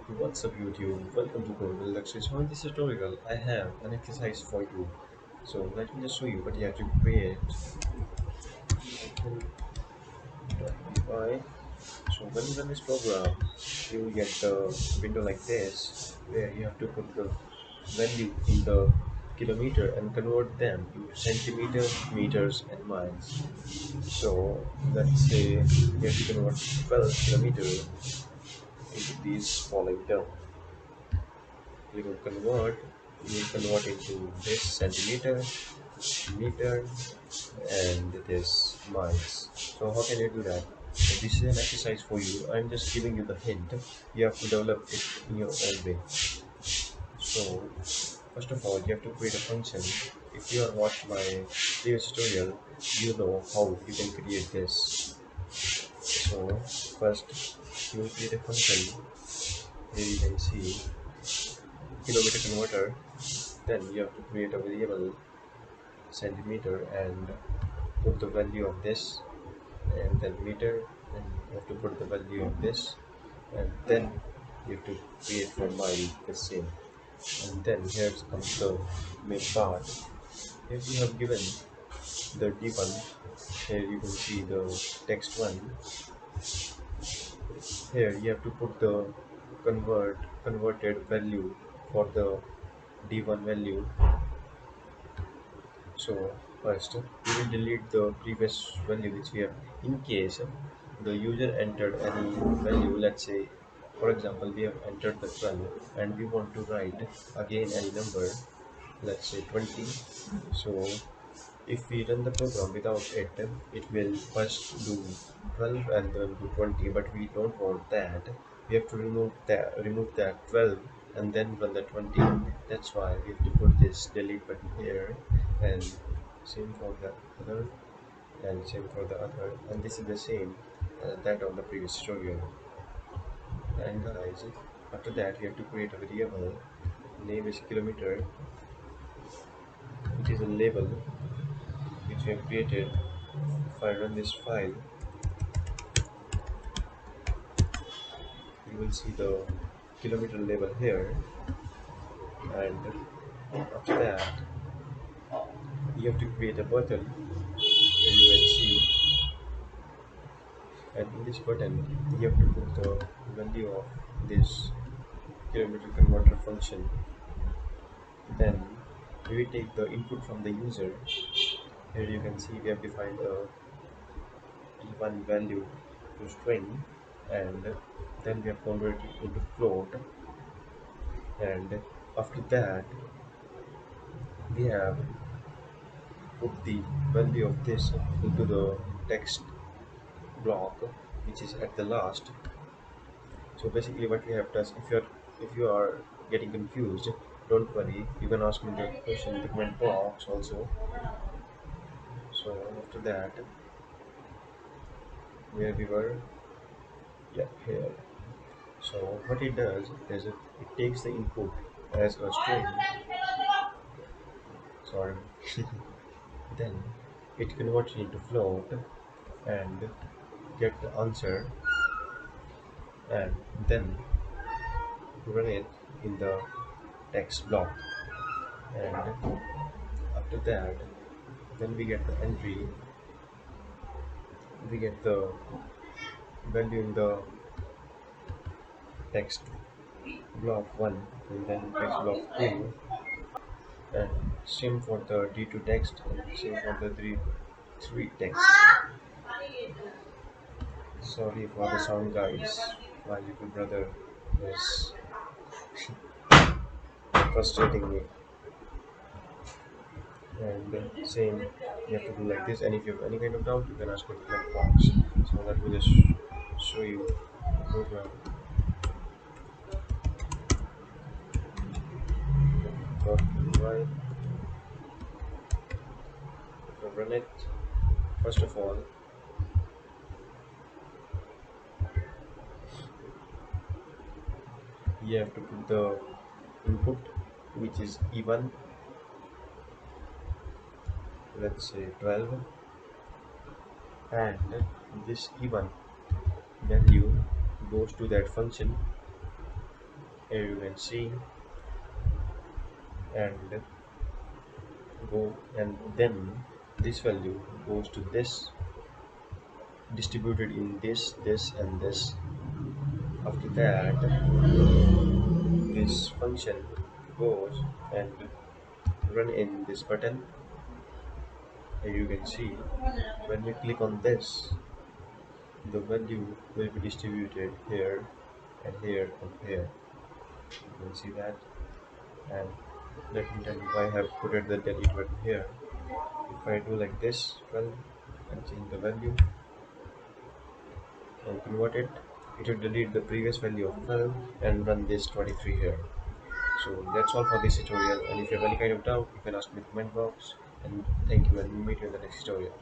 What's up YouTube? Welcome to Lakshit. So in this tutorial I have an exercise for you. So let me just show you what you have to create. Right. So when you run this program, you will get the window like this where you have to put the value in the kilometer and convert them to centimeters, meters and miles. So let's say you have to convert 12 kilometers into these following terms. You will convert into this centimeter, meter, and this miles. So how can you do that? So this is an exercise for you. I'm just giving you the hint. You have to develop it in your own way. So first of all, you have to create a function. If you have watched my previous tutorial, you know how you can create this. So first, you will create a function where you can see kilometer converter. Then you have to create a variable centimeter and put the value of this, and then meter, and you have to put the value of this, and then you have to create for mile the same. And then here comes the main part. If you have given the d1, here you can see the text one. Here you have to put the converted value for the d1 value. So first, we will delete the previous value which we have. In case the user entered any value, let's say, for example, we have entered the 12 and we want to write again any number, let's say 20. So if we run the program without it, it will first do 12 and then do 20, but we don't want that. We have to remove that 12 and then run the 20. That's why we have to put this delete button here, and same for the other, and same for the other, and this is the same that on the previous tutorial. And guys, after that we have to create a variable. Name is kilometer, which is a label which we have created. If I run this file, you will see the kilometer label here, and after that you have to create a button where you can see, and in this button you have to put the value of this kilometer converter function. Then we will take the input from the user. Here you can see we have defined a one value to string, and then we have converted it into float, and after that we have put the value of this into the text block which is at the last. So basically what we have done, if you are getting confused, don't worry, you can ask me the question in the comment box also. So after that, where we were, yeah, here. So what it does is it takes the input as a string, sorry, then it converts it into float and get the answer, and then run it in the text block. And after that, when we get the entry, we get the value in the text block 1 and then text block 2, and same for the d2 text and same for the 3 text. Sorry for the sound guys, my little brother is frustrating me. And same, you have to do like this, and if you have any kind of doubt you can ask me in the comment box. So let me just show you the program. Got right, if I run it, first of all you have to put the input which is E1, let's say 12, and this E1 value goes to that function Here you can see, and go, and then this value goes to this, distributed in this and this. After that, this function goes and run in this button. Here you can see, when we click on this, the value will be distributed here and here and here. You can see that. And let me tell you why I have put the delete button here. If I do like this, well, and change the value and convert it, it will delete the previous value of 12 and run this 23 here. So that's all for this tutorial, and if you have any kind of doubt, you can ask me in the comment box. And thank you, and we'll meet you in the next tutorial.